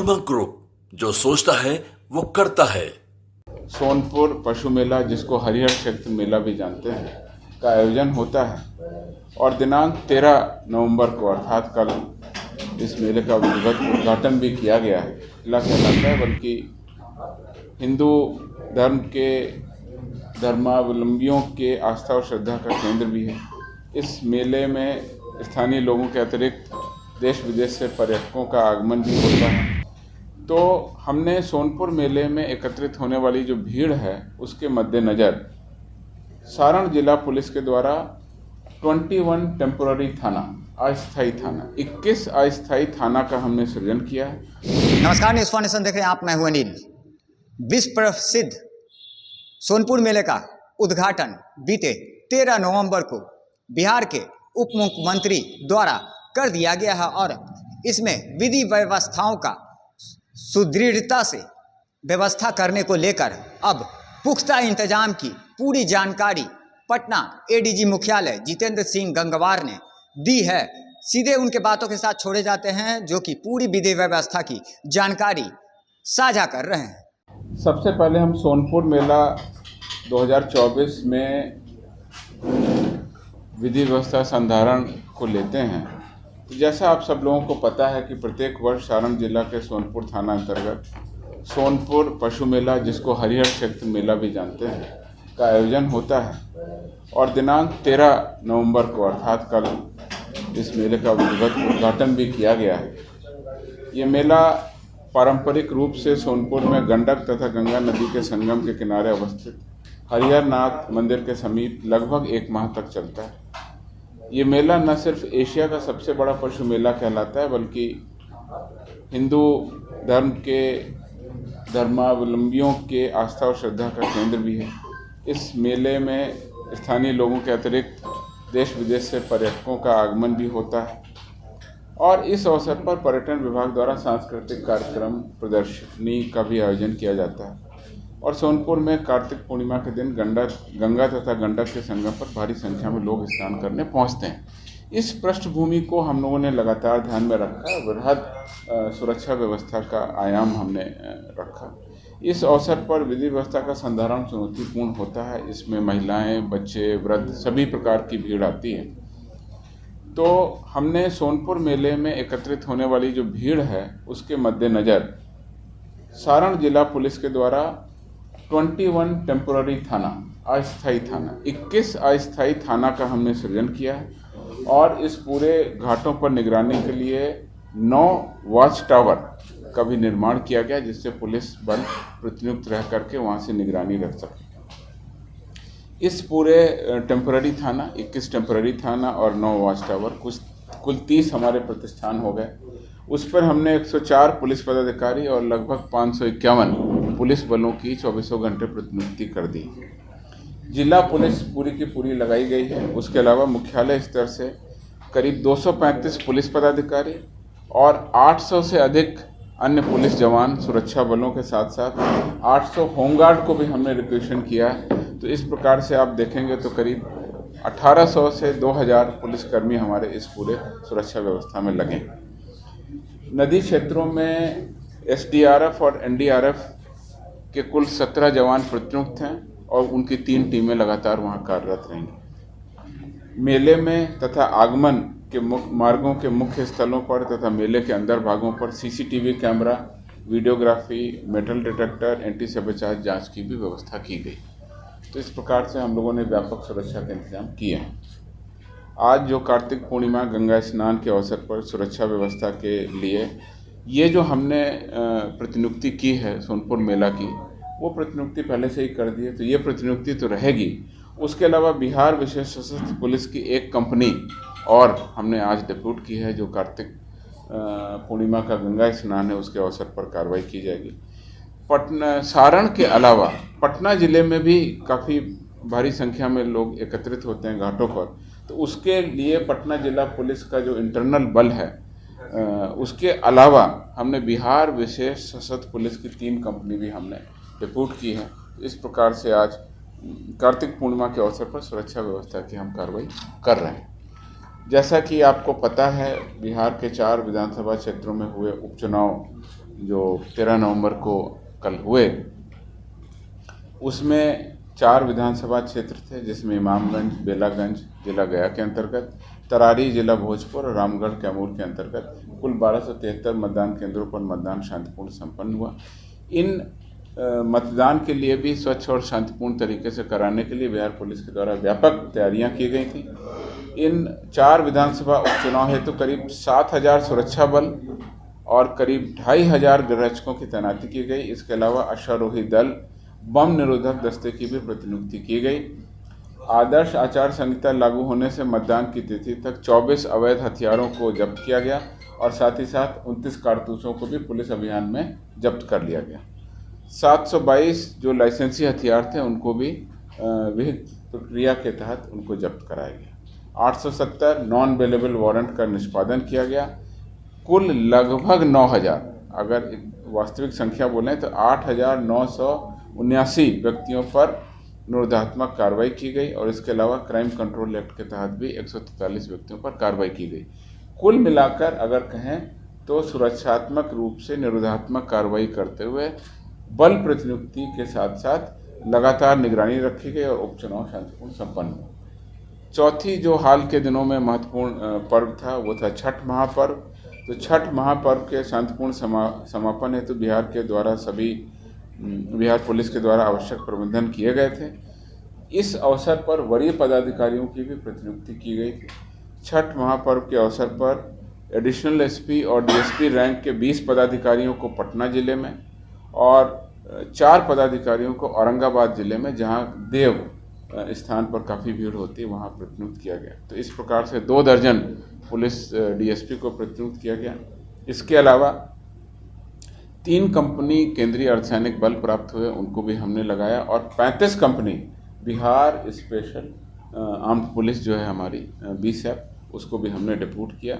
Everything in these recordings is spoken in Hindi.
कर्मा ग्रुप, जो सोचता है वो करता है। सोनपुर पशु मेला, जिसको हरिहर क्षेत्र मेला भी जानते हैं, का आयोजन होता है और दिनांक 13 नवंबर को अर्थात कल इस मेले का विधिवत उद्घाटन भी किया गया है। मेला कहलाता है, बल्कि हिंदू धर्म के धर्मावलंबियों के आस्था और श्रद्धा का केंद्र भी है। इस मेले में स्थानीय लोगों के अतिरिक्त देश विदेश से पर्यटकों का आगमन भी होता है। तो हमने सोनपुर मेले में एकत्रित होने वाली जो भीड़ है, उसके मद्देनज़र सारण जिला पुलिस के द्वारा 21 टेम्पोररी थाना, अस्थायी थाना, 21 अस्थायी थाना का हमने सृजन किया है। नमस्कार, न्यूज़ फाउंडेशन देख रहे हैं आप। मैं हूं अनिल। विश्व प्रसिद्ध सोनपुर मेले का उद्घाटन बीते 13 नवंबर को बिहार के उप मुख्यमंत्री द्वारा कर दिया गया है और इसमें विधि व्यवस्थाओं का सुदृढ़ता से व्यवस्था करने को लेकर अब पुख्ता इंतजाम की पूरी जानकारी पटना एडीजी मुख्यालय जितेंद्र सिंह गंगवार ने दी है। सीधे उनके बातों के साथ छोड़े जाते हैं, जो कि पूरी विधि व्यवस्था की जानकारी साझा कर रहे हैं। सबसे पहले हम सोनपुर मेला 2024 में विधि व्यवस्था संधारण को लेते हैं। जैसा आप सब लोगों को पता है कि प्रत्येक वर्ष सारण जिला के सोनपुर थाना अंतर्गत सोनपुर पशु मेला, जिसको हरिहर क्षेत्र मेला भी जानते हैं, का आयोजन होता है और दिनांक 13 नवंबर को अर्थात कल इस मेले का विधिवत उद्घाटन भी किया गया है। ये मेला पारंपरिक रूप से सोनपुर में गंडक तथा गंगा नदी के संगम के किनारे अवस्थित हरिहर नाथ मंदिर के समीप लगभग 1 माह तक चलता है। ये मेला न सिर्फ एशिया का सबसे बड़ा पशु मेला कहलाता है, बल्कि हिंदू धर्म के धर्मावलंबियों के आस्था और श्रद्धा का केंद्र भी है। इस मेले में स्थानीय लोगों के अतिरिक्त देश विदेश से पर्यटकों का आगमन भी होता है और इस अवसर पर पर्यटन विभाग द्वारा सांस्कृतिक कार्यक्रम, प्रदर्शनी का भी आयोजन किया जाता है। और सोनपुर में कार्तिक पूर्णिमा के दिन गंगा तथा गंडक के संगम पर भारी संख्या में लोग स्नान करने पहुंचते हैं। इस पृष्ठभूमि को हम लोगों ने लगातार ध्यान में रखा। वृहद सुरक्षा व्यवस्था का आयाम हमने रखा। इस अवसर पर विधि व्यवस्था का संधारण चुनौतीपूर्ण होता है। इसमें महिलाएं, बच्चे, वृद्ध सभी प्रकार की भीड़ आती है। तो हमने सोनपुर मेले में एकत्रित होने वाली जो भीड़ है, उसके मद्देनज़र सारण जिला पुलिस के द्वारा 21 टेम्पोररी थाना, अस्थायी थाना, 21 अस्थायी थाना का हमने सृजन किया है और इस पूरे घाटों पर निगरानी के लिए 9 वॉच टावर का भी निर्माण किया गया, जिससे पुलिस बल प्रतिनियुक्त रह करके वहाँ से निगरानी रख सके। इस पूरे टेम्पोररी थाना, 21 टेम्पोररी थाना और 9 वॉच टावर, कुल 30 हमारे प्रतिष्ठान हो गए। उस पर हमने 104 पुलिस पदाधिकारी और लगभग 551 पुलिस बलों की 24 घंटे प्रतिनियुक्ति कर दी। जिला पुलिस पूरी की पूरी लगाई गई है। उसके अलावा मुख्यालय स्तर से करीब 235 पुलिस पदाधिकारी और 800 से अधिक अन्य पुलिस जवान, सुरक्षा बलों के साथ साथ 800 होमगार्ड को भी हमने रिक्वेशन किया है। तो इस प्रकार से आप देखेंगे तो करीब 1800 से 2000 पुलिसकर्मी हमारे इस पूरे सुरक्षा व्यवस्था में लगे। नदी क्षेत्रों में एसडीआरएफ और एनडीआरएफ के कुल 17 जवान प्रतिनियुक्त हैं और उनकी 3 टीमें लगातार वहां कार्यरत रहेंगी। मेले में तथा आगमन के मार्गों के मुख्य स्थलों पर तथा मेले के अंदर भागों पर CCTV camera, videography, metal detector, anti सबचार्ज जांच की भी व्यवस्था की गई। तो इस प्रकार से हम लोगों ने व्यापक सुरक्षा के इंतजाम किए हैं। आज जो कार्तिक पूर्णिमा गंगा स्नान के अवसर पर सुरक्षा व्यवस्था के लिए ये जो हमने प्रतिनियुक्ति की है सोनपुर मेला की, वो प्रतिनियुक्ति पहले से ही कर दी है, तो ये प्रतिनियुक्ति तो रहेगी। उसके अलावा बिहार विशेष सशस्त्र पुलिस की एक कंपनी और हमने आज डिप्यूट की है, जो कार्तिक पूर्णिमा का गंगा स्नान है उसके अवसर पर कार्रवाई की जाएगी। सारण के अलावा पटना ज़िले में भी काफ़ी भारी संख्या में लोग एकत्रित होते हैं घाटों पर, तो उसके लिए पटना जिला पुलिस का जो इंटरनल बल है, उसके अलावा हमने बिहार विशेष सशस्त्र पुलिस की 3 कंपनी भी हमने डिप्यूट की है। इस प्रकार से आज कार्तिक पूर्णिमा के अवसर पर सुरक्षा व्यवस्था की हम कार्रवाई कर रहे हैं। जैसा कि आपको पता है, बिहार के 4 विधानसभा क्षेत्रों में हुए उपचुनाव जो 13 नवंबर को कल हुए, उसमें 4 विधानसभा क्षेत्र थे, जिसमें इमामगंज, बेलागंज जिला गया के अंतर्गत, तरारी जिला भोजपुर और रामगढ़ कैमूर के अंतर्गत कुल 1273 मतदान केंद्रों पर मतदान शांतिपूर्ण संपन्न हुआ। इन मतदान के लिए भी स्वच्छ और शांतिपूर्ण तरीके से कराने के लिए बिहार पुलिस के द्वारा व्यापक तैयारियां की गई थी। इन 4 विधानसभा उपचुनाव हेतु करीब 7,000 सुरक्षा बल और करीब 2,500 गृहरक्षकों की तैनाती की गई। इसके अलावा अश्वारोही दल, बम निरोधक दस्ते की भी प्रतिनियुक्ति की गई। आदर्श आचार संहिता लागू होने से मतदान की तिथि तक 24 अवैध हथियारों को जब्त किया गया और साथ ही साथ 29 कारतूसों को भी पुलिस अभियान में जब्त कर लिया गया। 722 जो लाइसेंसी हथियार थे उनको भी विहित प्रक्रिया के तहत उनको जब्त कराया गया। 870 नॉन अवेलेबल वारंट का निष्पादन किया गया। कुल लगभग 9,000, अगर वास्तविक संख्या बोलें तो 8,979 व्यक्तियों पर निरोधात्मक कार्रवाई की गई और इसके अलावा क्राइम कंट्रोल एक्ट के तहत भी 143 व्यक्तियों पर कार्रवाई की गई। कुल मिलाकर अगर कहें तो सुरक्षात्मक रूप से निरोधात्मक कार्रवाई करते हुए बल प्रतिनियुक्ति के साथ साथ लगातार निगरानी रखी गई और उपचुनाव शांतिपूर्ण संपन्न हुआ। चौथी जो हाल के दिनों में महत्वपूर्ण पर्व था वो था छठ महापर्व। तो छठ महापर्व के शांतिपूर्ण समापन हेतु बिहार पुलिस के द्वारा आवश्यक प्रबंधन किए गए थे। इस अवसर पर वरीय पदाधिकारियों की भी प्रतिनियुक्ति की गई थी। छठ महापर्व के अवसर पर एडिशनल एसपी और डीएसपी रैंक के 20 पदाधिकारियों को पटना जिले में और 4 पदाधिकारियों को औरंगाबाद जिले में, जहां देव स्थान पर काफ़ी भीड़ होती है, वहां प्रतिनियुक्त किया गया। तो इस प्रकार से 2 दर्जन पुलिस डीएसपी को प्रतिनियुक्त किया गया। इसके अलावा 3 कंपनी केंद्रीय अर्धसैनिक बल प्राप्त हुए, उनको भी हमने लगाया और 35 company Bihar special armed police जो है हमारी बीएसएफ, उसको भी हमने डिप्यूट किया।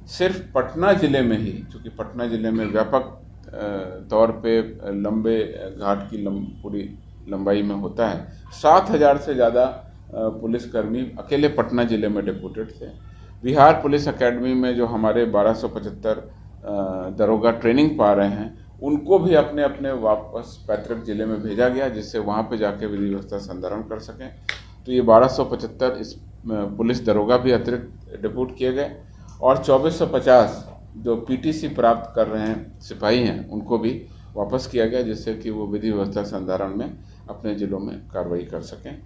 सिर्फ पटना ज़िले में ही, चूँकि पटना ज़िले में व्यापक तौर पे लंबे घाट की पूरी लंबाई में होता है, 7,000 से ज़्यादा पुलिसकर्मी अकेले पटना ज़िले में डिप्यूटेड थे। बिहार पुलिस एकेडमी में जो हमारे 1275 दरोगा ट्रेनिंग पा रहे हैं, उनको भी अपने अपने वापस पैतृक जिले में भेजा गया, जिससे वहाँ पे जाके विधि व्यवस्था संधारण कर सकें। तो ये 1275 इस पुलिस दरोगा भी अतिरिक्त डिप्यूट किए गए और 2450 जो पीटीसी प्राप्त कर रहे हैं सिपाही हैं, उनको भी वापस किया गया, जिससे कि वो विधि व्यवस्था संधारण में अपने ज़िलों में कार्रवाई कर सकें।